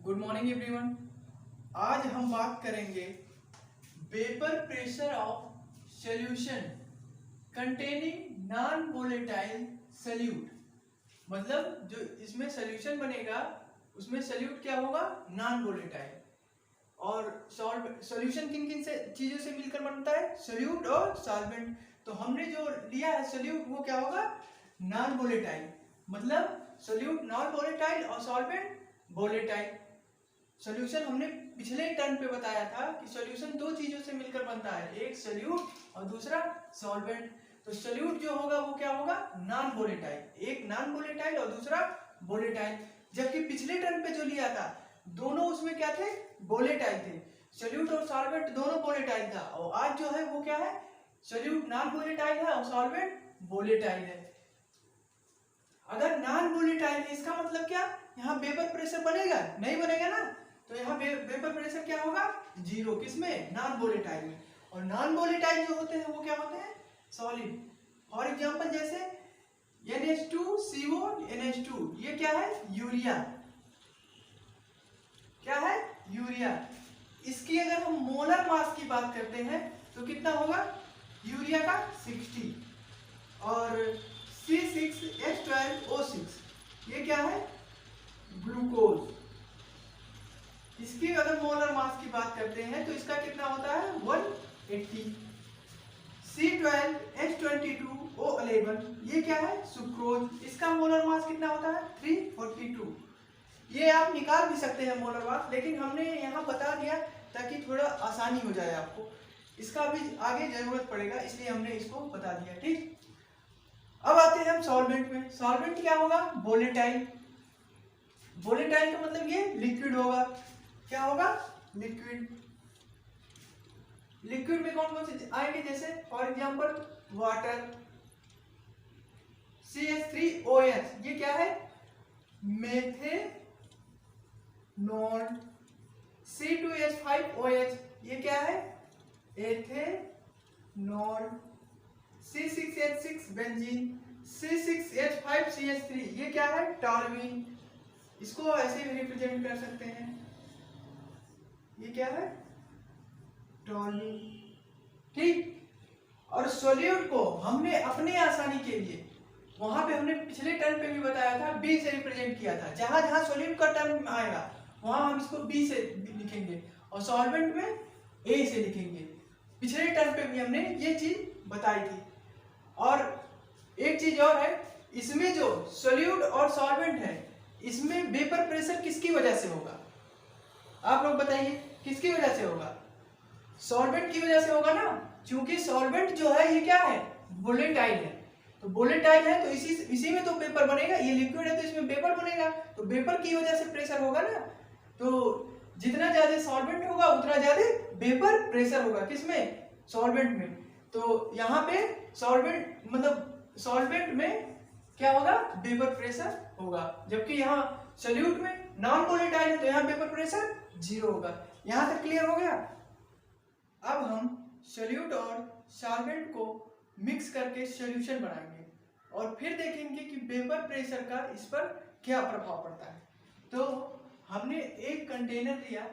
Good morning everyone. आज हम बात करेंगे vapour pressure of solution containing non volatile solute. मतलब जो इसमें सॉल्यूशन बनेगा उसमें सॉल्यूट क्या होगा, नॉन वोलेटाइल। और सॉल्यूशन किन किन से चीजों से मिलकर बनता है, सॉल्यूट और सॉल्वेंट। तो हमने जो लिया है सॉल्यूट वो क्या होगा, नॉन वोलेटाइल। मतलब सॉल्यूट नॉन वोलेटाइल और सॉल्वेंट वोलेटाइल। सॉल्यूशन हमने पिछले टर्म पे बताया था कि सॉल्यूशन दो चीजों से मिलकर बनता है, एक सॉल्यूट और दूसरा सॉल्वेंट। तो सॉल्यूट जो होगा वो क्या होगा, नॉन वोलेटाइल, एक नॉन वोलेटाइल और दूसरा वोलेटाइल। जबकि पिछले टर्म पे जो लिया था दोनों उसमें क्या थे, वोलेटाइल थे। सॉल्यूट और सॉल्वेंट दोनों वोलेटाइल था। और आज जो है वो क्या है, सॉल्यूट नॉन वोलेटाइल है और सॉल्वेंट वोलेटाइल है। अगर नॉन वोलेटाइल है इसका मतलब क्या, यहाँ वेपर प्रेशर बनेगा नहीं, बनेगा ना। तो यहाँ वेपर प्रेशर क्या होगा, जीरो। किसमें, नॉन वोलेटाइल में। और नॉन वोलेटाइल जो होते हैं वो क्या होते हैं, सॉलिड। फॉर एग्जांपल जैसे NH2CO NH2, ये क्या है, यूरिया। क्या है, यूरिया। इसकी अगर हम मोलर मास की बात करते हैं तो कितना होगा, यूरिया का 60। और C6H12O6 ये क्या है, ग्लूकोज। इसकी अगर मोलर मास की बात करते हैं तो इसका कितना होता है, 180। C12H22O11 ये क्या है, सुक्रोज। इसका मोलर मास कितना होता है, 342। ये आप निकाल भी सकते हैं मोलर मास, लेकिन हमने यहाँ बता दिया ताकि थोड़ा आसानी हो जाए आपको। इसका भी आगे जरूरत पड़ेगा इसलिए हमने इसको बता दिया, ठीक। अब आते हैं हम सॉल्वेंट में। सॉल्वेंट क्या होगा, वोलेटाइल। वोलेटाइल का मतलब ये लिक्विड होगा। क्या होगा, लिक्विड। लिक्विड में कौन कौन से आएंगे, जैसे फॉर एग्जांपल वाटर। CH3OH ये क्या है, मेथेनॉल। C2H5OH ये क्या है, एथेनॉल। C6H6 benzene. C6H5CH3 ये क्या है, टॉल्यूइन। इसको ऐसे भी रिप्रेजेंट कर सकते हैं, ये क्या है, टॉल्यूइन, ठीक। और सॉल्यूट को हमने अपने आसानी के लिए, वहां पे हमने पिछले टर्म पे भी बताया था, बी से रिप्रेजेंट किया था। जहां जहां सॉल्यूट का टर्म आएगा वहां हम इसको बी से लिखेंगे और सॉल्वेंट में ए से लिखेंगे। पिछले टर्म पे भी हमने ये चीज बताई थी। और एक चीज और है, इसमें जो सॉल्यूट और सॉल्वेंट है इसमें वेपर प्रेशर किसकी वजह से होगा, आप लोग बताइए किसकी वजह से होगा, सॉल्वेंट की वजह से होगा ना। क्योंकि सॉल्वेंट जो है ये क्या है, वोलेटाइल है। तो वोलेटाइल है तो इसी में तो वेपर बनेगा। ये लिक्विड है तो इसमें वेपर बनेगा, तो वेपर की वजह से प्रेशर होगा ना। तो जितना ज्यादा सॉल्वेंट होगा उतना ज्यादा वेपर प्रेशर होगा, किसमें, सॉल्वेंट में। तो यहाँ पे सॉल्वेंट मतलब सॉल्वेंट में क्या होगा, वेपर प्रेशर होगा। जबकि यहाँ सॉल्यूट में नॉन वोलेटाइल है तो यहाँ वेपर प्रेशर जीरो होगा। यहाँ तक क्लियर हो गया। अब हम सॉल्यूट और सॉल्वेंट को मिक्स करके सॉल्यूशन बनाएंगे और फिर देखेंगे कि वेपर प्रेशर का इस पर क्या प्रभाव पड़ता है। तो हमने एक कंटेनर लिया,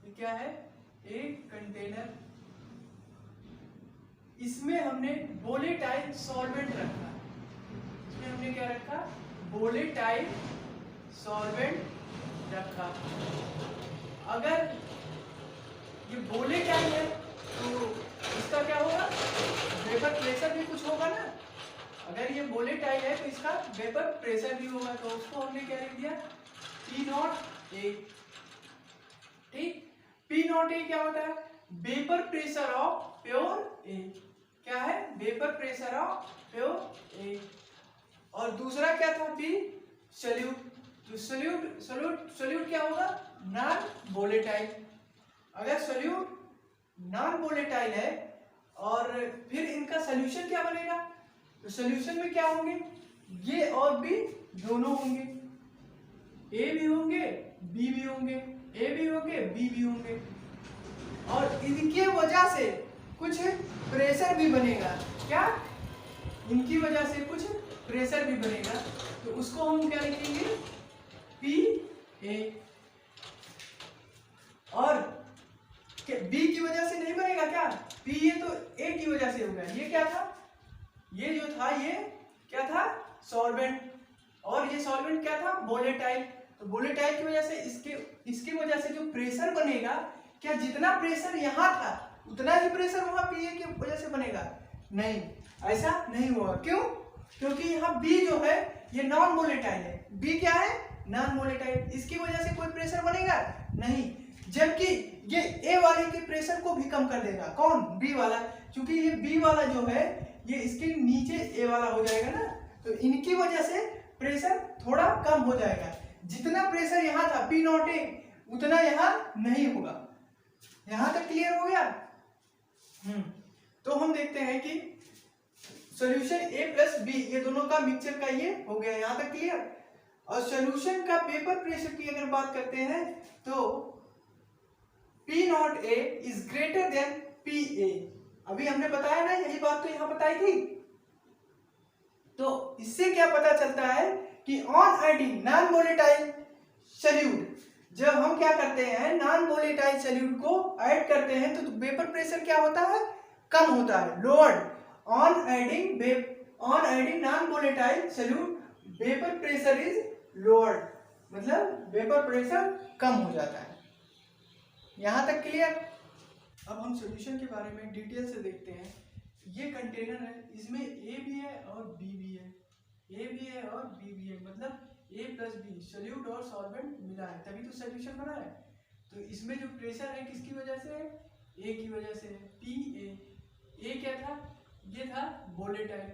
ये क्या है, एक कंटेनर। इसमें हमने वोलेटाइल सॉल्वेंट रखा। इसमें हमने क्या रखा, वोलेटाइल सॉल्वेंट रखा। अगर ये वोलेटाइल है तो इसका क्या होगा, वेपर प्रेशर भी कुछ होगा ना। अगर ये वोलेटाइल है तो इसका वेपर प्रेशर भी होगा। तो उसको हमने क्या लिख दिया, P0A, ठीक। P0A क्या होता है, वेपर प्रेशर ऑफ प्योर ए। क्या है, वेपर प्रेशर ऑफ प्योर ए। और दूसरा क्या था, P, सॉल्यूट। तो सॉल्यूट क्या होगा, नॉन वोलेटाइल। अगर सॉल्यूट नॉन वोलेटाइल है और फिर इनका सॉल्यूशन क्या बनेगा, तो सॉल्यूशन में क्या होंगे, ये और बी दोनों होंगे, ए भी होंगे बी भी होंगे, ए भी होंगे बी भी होंगे। और इनके वजह से कुछ प्रेशर भी बनेगा। क्या, इनकी वजह से कुछ प्रेशर भी बनेगा। तो उसको हम क्या लिखेंगे, P ए, और बी की वजह से नहीं बनेगा क्या, पी ये तो ए की वजह से होगा। ये क्या था, ये जो था ये क्या था, सॉल्वेंट, और ये सॉल्वेंट क्या था, वोलेटाइल। तो वोलेटाइल की वजह से इसकी वजह से जो प्रेशर बनेगा, क्या जितना प्रेशर यहाँ था उतना ही प्रेशर वहां पीए की वजह से बनेगा, नहीं, ऐसा नहीं होगा। क्यों, क्योंकि यहाँ बी जो है ये नॉन वोलेटाइल है, बी क्या है, नॉन वोलेटाइल, इसकी वजह से कोई प्रेशर बनेगा नहीं, जबकि ये ए वाले के प्रेशर को भी कम कर देगा, कौन, बी वाला, क्योंकि ये बी वाला जो है ये इसके नीचे ए वाला हो जाएगा ना, तो इनकी वजह से प्रेशर थोड़ा कम हो जाएगा। जितना प्रेशर यहाँ था पी नॉट ए उतना यहाँ नहीं होगा। यहाँ तक क्लियर हो गया। तो हम देखते हैं कि सॉल्यूशन ए प्लस बी ये दोनों का मिक्सचर का ये हो गया, यहाँ तक क्लियर। और सॉल्यूशन का पेपर प्रेशर की अगर बात करते हैं तो P naught A is greater than P A, अभी हमने बताया ना, यही बात तो यहाँ बताई थी। तो इससे क्या पता चलता है कि on adding non volatile solute, जब हम क्या करते हैं नॉन वोलेटाइल सॉल्यूट को ऐड करते हैं तो वेपर प्रेशर क्या होता है, कम होता है, lowered. On adding non volatile solute vapour pressure is lowered, मतलब वेपर प्रेशर कम हो जाता है। यहां तक क्लियर। अब हम सॉल्यूशन के बारे में डिटेल से देखते हैं। ये कंटेनर है, इसमें ए भी है और बी भी है, ए भी है और बी भी है, मतलब ए प्लस बी सॉल्यूट और सॉल्वेंट मिला है, तभी तो सॉल्यूशन बना है। तो इसमें जो प्रेशर है किसकी वजह से है, ए की वजह से है, पी ए क्या था, ये था वोलेटाइल,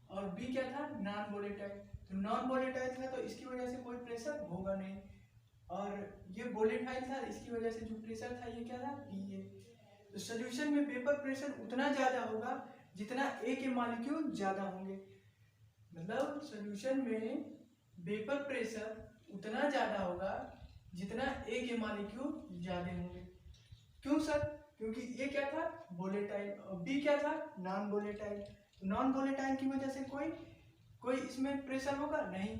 और बी क्या था, नॉन वोलेटाइल। तो नॉन वोलेटाइल था तो इसकी वजह से कोई प्रेशर होगा नहीं, और ये वोलेटाइल था, इसकी वजह से जो प्रेशर था ये क्या था, पी ए। तो सॉल्यूशन में वेपर प्रेशर उतना ज्यादा होगा जितना ए के मॉलिक्यूल ज्यादा होंगे, मतलब सॉल्यूशन में वेपर प्रेशर उतना ज्यादा होगा जितना ए के मॉलिक्यूल ज्यादा होंगे। क्यों सर, क्योंकि ये क्या था, वोलेटाइल, और बी क्या था, नॉन वोलेटाइल। तो नॉन वोलेटाइल की वजह से कोई इसमें प्रेशर होगा नहीं,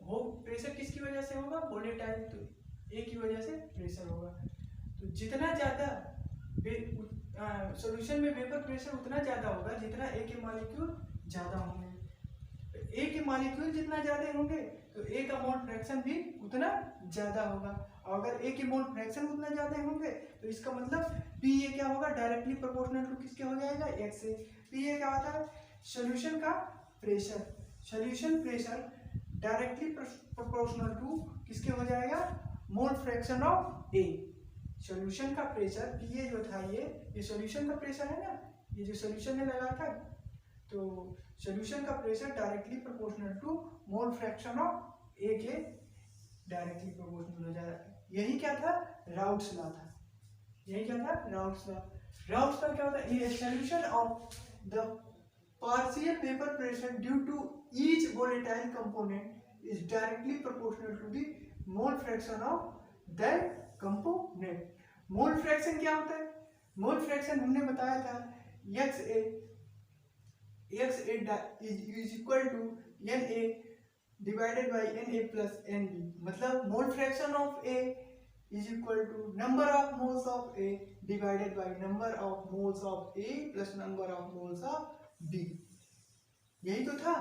वो प्रेशर किसकी वजह से होगा, वोलेटाइल, तो ए की वजह से प्रेशर होगा। तो जितना ज्यादा सॉल्यूशन में वेपर प्रेशर उतना ज्यादा होगा जितना ए के मॉलिक्यूल ज्यादा होंगे। ए के मॉलिक्यूल जितना ज्यादा होंगे तो ए का मोल फ्रैक्शन भी उतना ज्यादा होगा, और अगर ए के मोल फ्रैक्शन उतना ज्यादा होंगे तो इसका मतलब पी ए क्या होगा, डायरेक्टली प्रोपोर्शनल टू किसके हो जाएगा, एक्स ए। पी ए क्या होता है, सॉल्यूशन का pressure, solution pressure directly proportional to किसके हो जाएगा, mole fraction of A. Solution का प्रेशर पी ए जो था ये सॉल्यूशन का प्रेशर है ना, ये जो सॉल्यूशन में लगा था, तो सॉल्यूशन का pressure directly proportional to mole fraction of A के डायरेक्टली प्रोपोर्शनल हो जाएगा। यही क्या था, राउट्स लॉ था, यही क्या था, राउट्स लॉ। राउट्स लॉ क्या होता है, ये solution of the partial vapour pressure due to each volatile component is directly proportional to the mole fraction of that component. Mole fraction क्या होता है, मोल फ्रैक्शन हमने बताया था X A is equal to N A divided by N A plus N B, मतलब mole fraction of A is equal to number of moles of A divided by number of moles of A plus number of moles of B, यही तो था।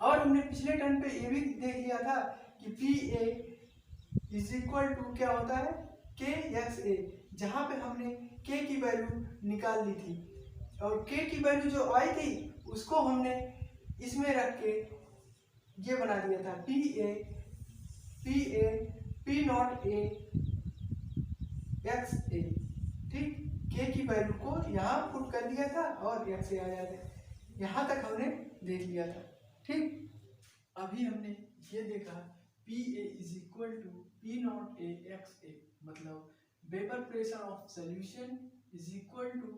और हमने पिछले term पे ये भी देख लिया था कि P A is equal to क्या होता है, के एक्स ए, जहां पे हमने के की वैल्यू निकाल ली थी, और के की वैल्यू जो आई थी उसको हमने इसमें रख के ये बना दिया था पी नॉट ए एक्स ए, ठीक, के की वैल्यू को यहाँ पुट कर दिया था और एक्स ए आ जाता है, यहाँ तक हमने देख लिया था, ठीक। अभी हमने ये देखा P A is equal to P naught A X A, मतलब vapour pressure of solution is equal to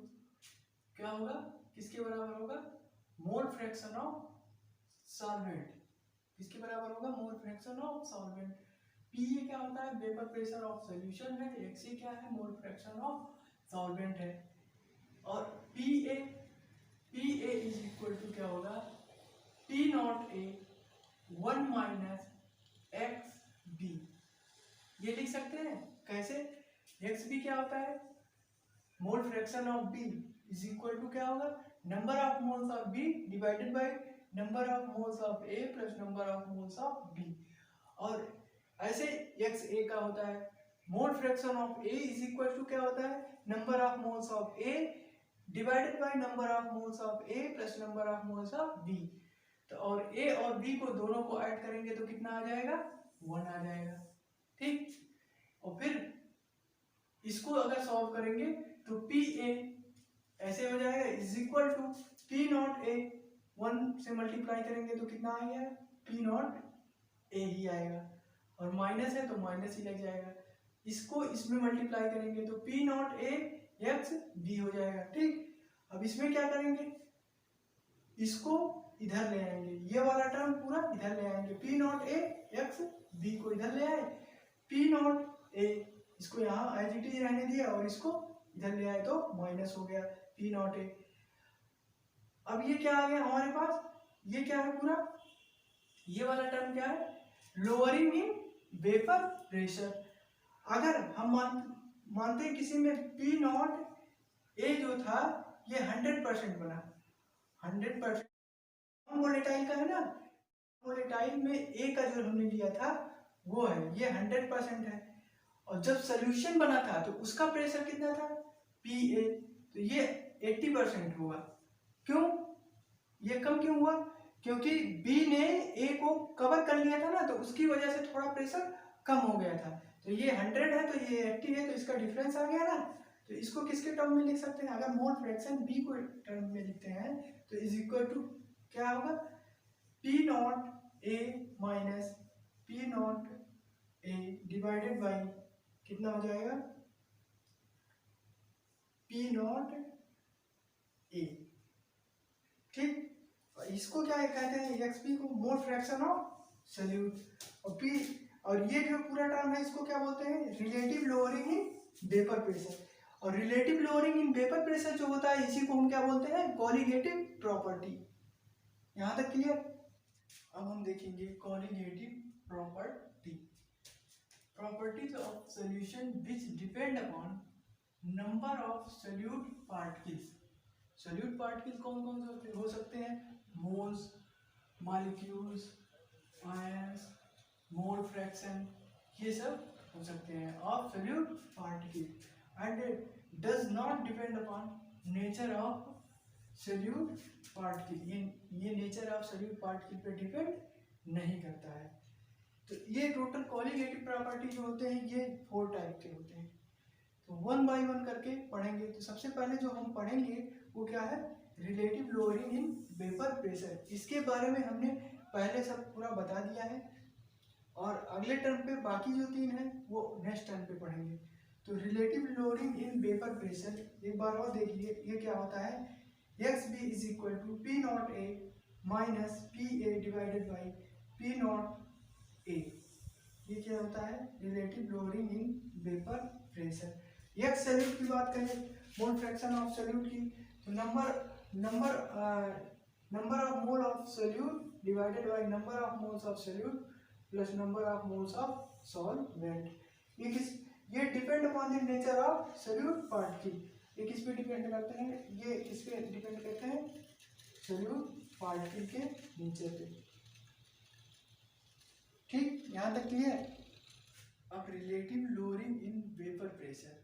क्या होगा, किसके बराबर होगा, मोल फ्रैक्शन ऑफ सॉल्वेंट, किसके बराबर होगा, mole fraction of solvent. P A क्या होता है, वेपर प्रेशर ऑफ सॉल्यूशन है, एक्स ए क्या है, मोल फ्रैक्शन ऑफ सॉल्वेंट है, और P A is equal to क्या होगा, P naught A 1 minus X B, ये लिख सकते हैं कैसे, एक्स बी क्या होता है, mole fraction of B is equal to क्या होगा, number of moles of B divided by number of moles of A plus number of moles of B. और ऐसे एक्स ए का होता है mole fraction of A is equal to क्या होता है, number of moles of A divided by number of moles of A plus number of moles of B. तो और ए और बी को दोनों को ऐड करेंगे तो कितना आ जाएगा, 1 आ जाएगा। ठीक, और फिर इसको अगर सॉल्व करेंगे तो पी ए ऐसे हो जाएगा is equal to P naught A, 1 से मल्टीप्लाई करेंगे तो कितना आ गया, पी नॉट ए ही आएगा, और माइनस है तो माइनस ही लग जाएगा। इसको इसमें मल्टीप्लाई करेंगे तो P naught A X B हो जाएगा। ठीक, अब इसमें क्या करेंगे, इसको इधर ले आएंगे, ये वाला टर्म पूरा इधर ले आएंगे, P naught A X B को इधर ले आए, पी नॉट ए इसको यहाँ एज इट इज रहने दिया और इसको इधर ले आए तो माइनस हो गया पी नॉट ए। अब ये क्या आ गया हमारे पास, ये क्या है पूरा, ये वाला टर्म क्या है, लोअरिंग इन वेपर प्रेशर। अगर हम मानते हैं किसी में पी नॉट ए जो था ये 100% बना, 100% वोलेटाइल का है ना, वोलेटाइल में ए का जो हमने लिया था वो है, ये 100% है, और जब सोल्यूशन बना था तो उसका प्रेशर कितना था, पी ए, तो ये 80% हुआ। क्यों, ये कम क्यों हुआ, क्योंकि बी ने ए को कवर कर लिया था ना, तो उसकी वजह से थोड़ा प्रेशर कम हो गया था। तो ये 100 है तो ये 80 है, तो इसका डिफरेंस आ गया ना। तो इसको किसके टर्म में लिख सकते हैं, अगर मोल फ्रैक्शन बी को टर्म में लिखते हैं तो इज इक्वल टू क्या होगा, P naught A minus P naught A divided by कितना हो जाएगा, पी नॉट ए। ठीक, इसको क्या कहते हैं, एक्सपी को मोल फ्रैक्शन ऑफ सॉल्यूट, और पी, और ये जो पूरा टर्म है इसको क्या बोलते हैं, relative lowering in vapour pressure. और relative lowering in vapour pressure जो होता है इसी को हम क्या बोलते हैं, कॉलिगेटिव प्रॉपर्टी। यहाँ तक क्लियर। अब हम देखेंगे colligative property, properties of solution which depend upon number of solute particles. Solute particles कौन कौन से हो सकते हैं, moles, molecules, ions, mole fraction, ये सब हो सकते हैं of solute particle, and does not depend upon nature of solute particle. ये नेचर ऑफ सोल्यूट पार्टिकल पे डिपेंड नहीं करता है। तो ये टोटल कॉलिगेटिव प्रॉपर्टी जो होते हैं ये 4 टाइप के होते हैं। तो 1 बाय 1 करके पढ़ेंगे। तो सबसे पहले जो हम पढ़ेंगे वो क्या है, relative lowering in vapour pressure. इसके बारे में हमने पहले सब पूरा बता दिया है, और अगले टर्म पे बाकी जो 3 हैं वो नेक्स्ट टर्म पे पढ़ेंगे। तो relative lowering in vapour pressure एक बार और देखिए, ये क्या होता है, X B is equal to P naught A minus P A divided by P naught A. ये क्या होता है, relative lowering in vapour pressure. X solute की बात करें, मोल फ्रैक्शन ऑफ सॉल्यूट की, तो number of mole of solute divided by number of moles of solute plus number of moles of solvent. ये depend upon the nature of solute particle. ये किस पे depend करते हैं, ये किस पे डिपेंड करते हैं, सॉल्यूट पार्टिकल के नेचर पे। ठीक, यहाँ तक क्लियर। अब relative lowering in vapour pressure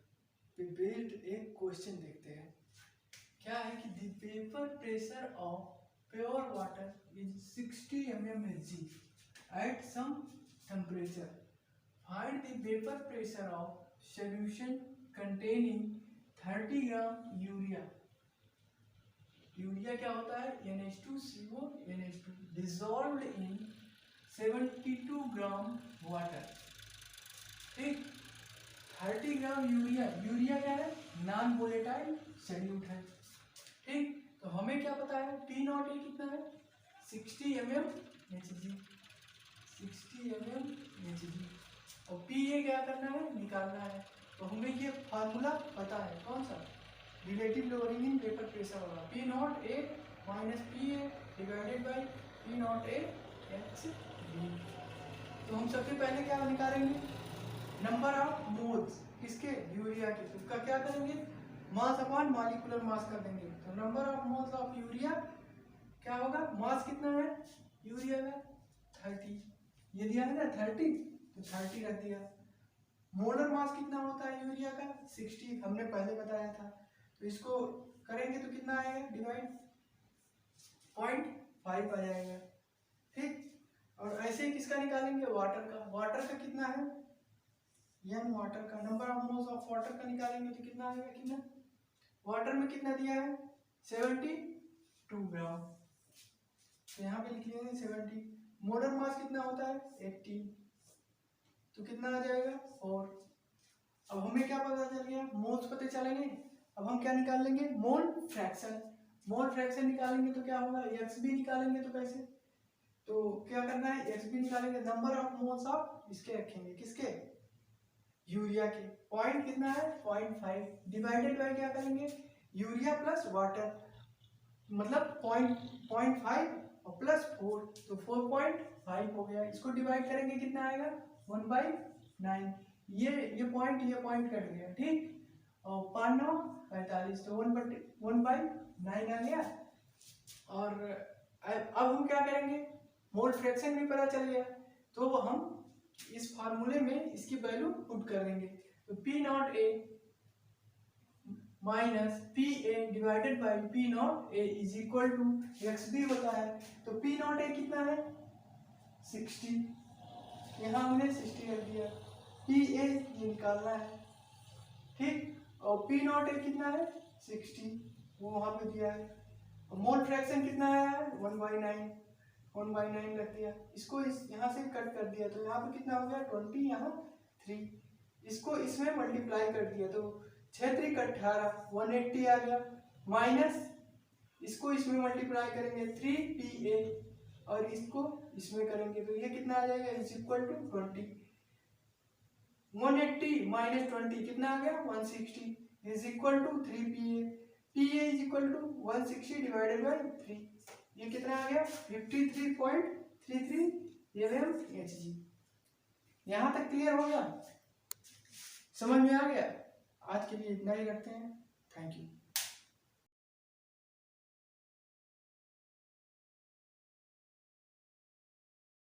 पे बेस्ड एक क्वेश्चन देखते हैं। क्या है कि the vapour pressure of pure water is 60 mmHg at some temperature. Find the vapor pressure of solution containing 30 gram urea. Urea क्या होता है, NH2CO NH2 dissolved in 72 gram water. ठीक, 30 ग्राम यूरिया, यूरिया क्या है, नॉन वोलेटाइल सॉल्यूट है। ठीक, तो हमें क्या पता है, पी नॉट ए कितना है, 60 mmHg, 60 mmHg, और पी ए क्या करना है, निकालना है। तो हमें ये फार्मूला पता है, कौन सा, relative lowering in vapour pressure होगा P naught A minus P A divided by P naught A X B. तो हम सबसे पहले क्या निकालेंगे, नंबर ऑफ मोल्स किसके, यूरिया के, तो उसका क्या करेंगे, मास अपॉन मॉलिक्यूलर मास कर देंगे। तो number of moles of urea क्या होगा, मास कितना है यूरिया का 30, ये दिया है ना 30, तो 30 रख दिया। मोलर मास कितना होता है यूरिया का 60, हमने पहले बताया था। तो इसको करेंगे तो कितना आएगा डिवाइड 0.5 आ जाएगा, ठीक। और ऐसे ही किसका निकालेंगे, वाटर का, वाटर का कितना है n, वाटर का number of moles of water का निकालेंगे तो कितना आएगा, कितना वाटर में कितना दिया है 72 ग्राम, तो यहाँ पे लिख लेंगे 70। मोलर मास कितना होता है 80, तो कितना आ जाएगा 4। अब हमें क्या पता चल गया, मोल्स पता चलेंगे। अब हम क्या निकाल लेंगे, मोल फ्रैक्शन। मोल फ्रैक्शन निकालेंगे तो क्या होगा, एक्स भी निकालेंगे तो कैसे, तो क्या करना है, एक्स भी निकालेंगे, नंबर ऑफ मोल्स ऑफ इसके रखेंगे, किसके, यूरिया के। पॉइंट कितना है 0.5 डिवाइडेड बाय क्या करेंगे, यूरिया प्लस वाटर, मतलब 0.5 और प्लस 4, तो 4.5 हो गया। इसको डिवाइड करेंगे कितना आएगा 1/9, ये पॉइंट कट गया, ठीक। और 5 9 45, तो 1/9 आ गया। और अब हम क्या करेंगे, मोल फ्रैक्शन भी पता चल गया, तो हम इस फार्मूले में इसकी वैल्यू पुट कर देंगे। तो P naught A minus P A divided by P naught A is equal to X B होता है। तो पी नॉट ए कितना है 60, यहाँ हमने 60 रख दिया, पी ए ये निकालना है, ठीक। और पी नॉट ए कितना है 60, वो वहाँ पे दिया है। और मोल फ्रैक्शन कितना आया है 1/9 रख दिया। इसको यहाँ से कट कर दिया, तो यहाँ पे कितना हो गया 20, यहाँ 3, इसको इसमें मल्टीप्लाई कर दिया, तो 6 3 18 180 आ गया, माइनस इसको इसमें मल्टीप्लाई करेंगे 3PA और इसको इसमें करेंगे तो ये कितना आ जाएगा इज इक्वल टू 20। 180 माइनस 20 कितना आ गया 160 is equal to 3PA। PA is equal to 160 divided by 3, ये कितना आ गया 53.33 mmHg। यहाँ तक क्लियर हो गया, समझ में आ गया। आज के लिए इतना ही रखते हैं, थैंक यू।